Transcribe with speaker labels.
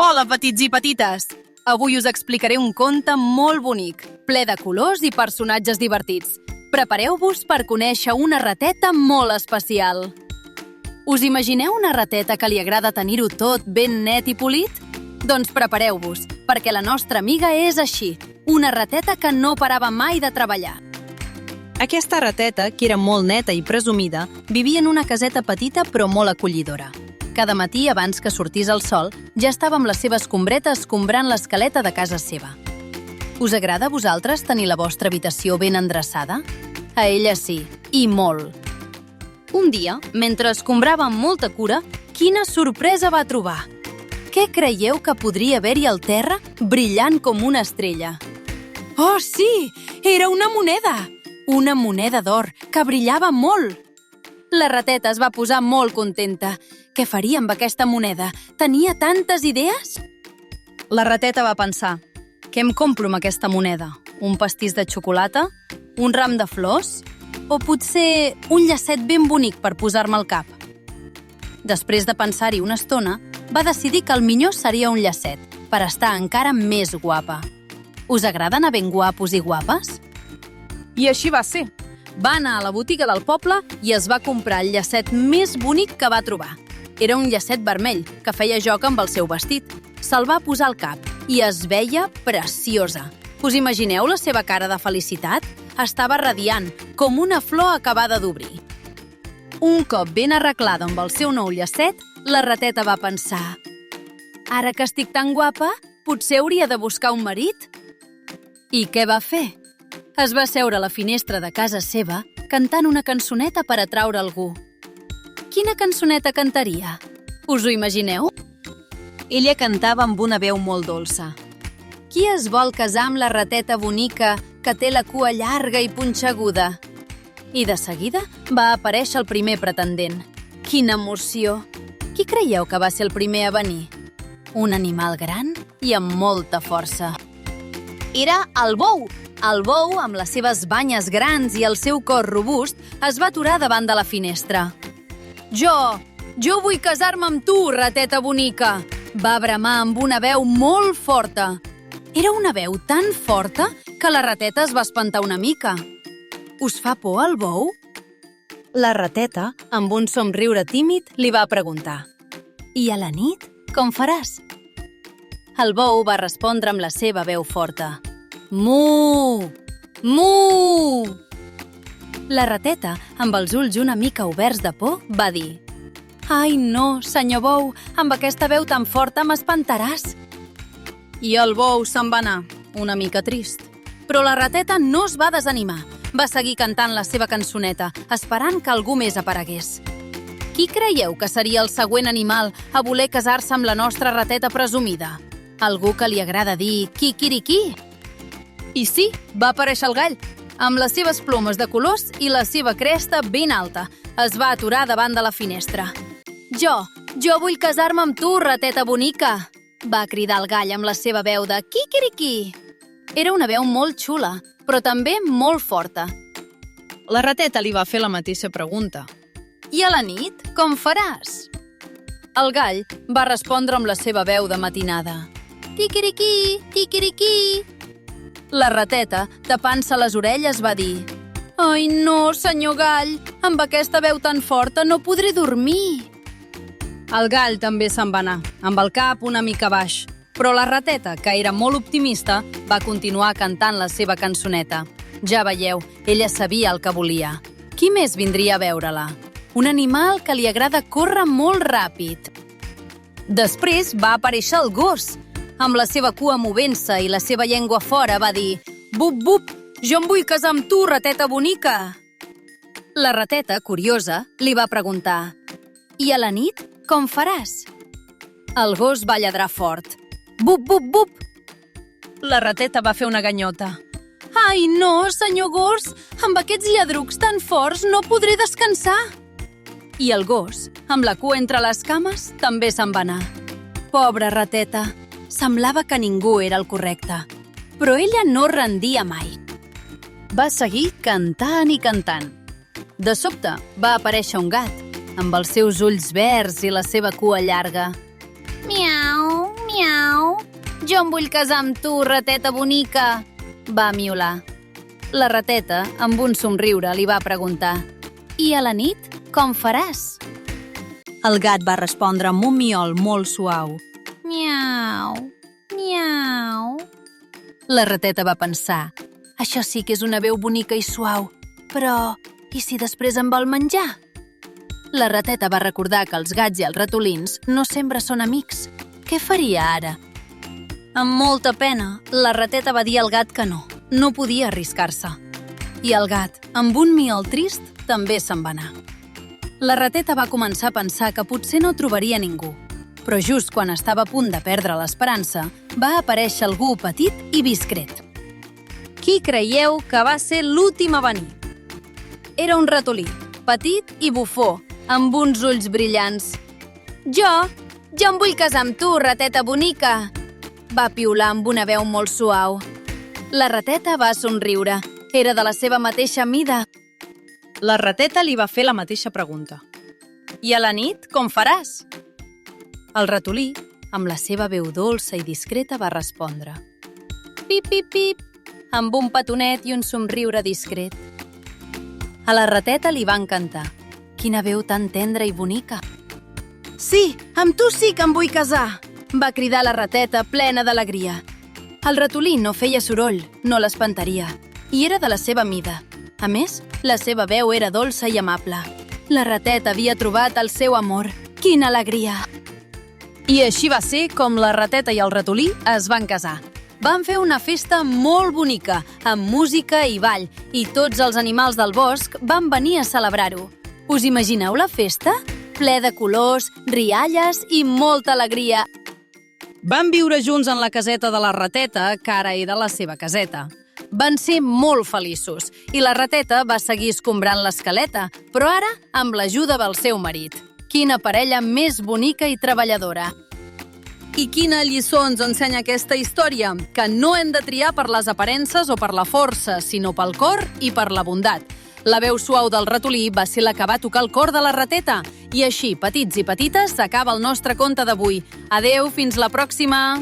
Speaker 1: Hola, petits i petites! Avui us explicaré un conte molt bonic, ple de colors i personatges divertits. Prepareu-vos per conèixer una rateta molt especial. Us imagineu una rateta que li agrada tenir-ho tot ben net i polit? Doncs prepareu-vos, perquè la nostra amiga és així, una rateta que no parava mai de treballar.
Speaker 2: Aquesta rateta, que era molt neta i presumida, vivia en una caseta petita però molt acollidora. Cada matí, abans que sortís el sol, ja estava amb la seva escombreta escombrant l'escaleta de casa seva. Us agrada a vosaltres tenir la vostra habitació ben endreçada? A ella sí, i molt. Un dia, mentre escombrava amb molta cura, quina sorpresa va trobar! Què creieu que podria haver-hi al terra brillant com una estrella?
Speaker 1: Oh, sí! Era una moneda! Una moneda d'or, que brillava molt! La rateta es va posar molt contenta. Què faria amb aquesta moneda? Tenia tantes idees?
Speaker 2: La rateta va pensar, què em compro amb aquesta moneda? Un pastís de xocolata? Un ram de flors? O potser un llacet ben bonic per posar-me al cap? Després de pensar-hi una estona, va decidir que el millor seria un llacet, per estar encara més guapa. Us agrada anar ben guapos i guapes?
Speaker 1: I així va ser.
Speaker 2: Va anar a la botiga del poble i es va comprar el llacet més bonic que va trobar. Era un llacet vermell, que feia joc amb el seu vestit. Se'l va posar al cap i es veia preciosa. Us imagineu la seva cara de felicitat? Estava radiant, com una flor acabada d'obrir. Un cop ben arreglada amb el seu nou llacet, la rateta va pensar: ara que estic tan guapa, potser hauria de buscar un marit? I què va fer? Es va seure a la finestra de casa seva cantant una cançoneta per atraure algú. Quina cançoneta cantaria? Us ho imagineu? Ella cantava amb una veu molt dolça. Qui es vol casar amb la rateta bonica que té la cua llarga i punxeguda? I de seguida va aparèixer el primer pretendent. Quina emoció! Qui creieu que va ser el primer a venir? Un animal gran i amb molta força. Era el bou! El bou, amb les seves banyes grans i el seu cos robust, es va aturar davant de la finestra. Jo vull casar-me amb tu, rateta bonica! Va bramar amb una veu molt forta. Era una veu tan forta que la rateta es va espantar una mica. Us fa por el bou? La rateta, amb un somriure tímid, li va preguntar: i a la nit, com faràs? El bou va respondre amb la seva veu forta: mu! Mu! La rateta, amb els ulls una mica oberts de por, va dir: ai, no, senyor bou, amb aquesta veu tan forta m'espantaràs. I el bou se'n va anar, una mica trist. Però la rateta no es va desanimar. Va seguir cantant la seva cançoneta, esperant que algú més aparegués. Qui creieu que seria el següent animal a voler casar-se amb la nostra rateta presumida? Algú que li agrada dir quiquiriquí? I sí, va aparèixer el gall, amb les seves plomes de colors i la seva cresta ben alta. Es va aturar davant de la finestra. Jo vull casar-me amb tu, rateta bonica! Va cridar el gall amb la seva veu de quiquiriquí. Era una veu molt xula, però també molt forta. La rateta li va fer la mateixa pregunta. I a la nit, com faràs? El gall va respondre amb la seva veu de matinada: quiquiriquí, quiquiriquí! La rateta, tapant-se les orelles, va dir: ai, no, senyor gall, amb aquesta veu tan forta no podré dormir. El gall també se'n va anar, amb el cap una mica baix, però la rateta, que era molt optimista, va continuar cantant la seva cançoneta. Ja veieu, ella sabia el que volia. Qui més vindria a veure-la? Un animal que li agrada córrer molt ràpid. Després va aparèixer el gos. Amb la seva cua movent-se i la seva llengua fora, va dir: bup, bup, jo em vull casar amb tu, rateta bonica! La rateta, curiosa, li va preguntar: i a la nit, com faràs? El gos va lladrar fort: bup, bup, bup! La rateta va fer una ganyota: ai, no, senyor gos, amb aquests lladrucs tan forts no podré descansar! I el gos, amb la cua entre les cames, també se'n va anar. Pobra rateta! Semblava que ningú era el correcte, però ella no rendia mai. Va seguir cantant i cantant. De sobte va aparèixer un gat, amb els seus ulls verds i la seva cua llarga.
Speaker 3: Miau,
Speaker 2: Miau! Jo em vull casar amb tu, rateta bonica! Va miolar. La rateta, amb un somriure, li va preguntar: I a la nit, com faràs?
Speaker 1: El gat va respondre amb un miol molt suau.
Speaker 2: Miau, miau.
Speaker 1: La rateta va pensar: això sí que és una veu bonica i suau, però i si després em vol menjar? La rateta va recordar que els gats i els ratolins no sempre són amics. Què faria ara? Amb molta pena, la rateta va dir al gat que no podia arriscar-se. I el gat, amb un miol trist, també se'n va anar. La rateta va començar a pensar que potser no trobaria ningú, però just quan estava a punt de perdre l'esperança, va aparèixer algú petit i discret. Qui creieu que va ser l'últim a venir? Era un ratolí, petit i bufó, amb uns ulls brillants. Jo em vull casar amb tu, rateta bonica! Va piular amb una veu molt suau. La rateta va somriure. Era de la seva mateixa mida. La rateta li va fer la mateixa pregunta. I a la nit, com faràs? El ratolí, amb la seva veu dolça i discreta, va respondre: pip, pip, pip, amb un petonet i un somriure discret. A la rateta li va encantar. Quina veu tan tendra i bonica! Sí, amb tu sí que em vull casar! Va cridar la rateta plena d'alegria. El ratolí no feia soroll, no l'espantaria, i era de la seva mida. A més, la seva veu era dolça i amable. La rateta havia trobat el seu amor. Quina alegria! I així va ser com la rateta i el ratolí es van casar. Van fer una festa molt bonica, amb música i ball, i tots els animals del bosc van venir a celebrar-ho. Us imagineu la festa? Ple de colors, rialles i molta alegria. Van viure junts en la caseta de la rateta, que ara era la seva caseta. Van ser molt feliços i la rateta va seguir escombrant l'escaleta, però ara amb l'ajuda del seu marit. Quina parella més bonica i treballadora! I quina lliçó ens ensenya aquesta història? Que no hem de triar per les aparences o per la força, sinó pel cor i per la bondat. La veu suau del ratolí va ser la que va tocar el cor de la rateta. I així, petits i petites, s'acaba el nostre conte d'avui. Adeu, fins la pròxima!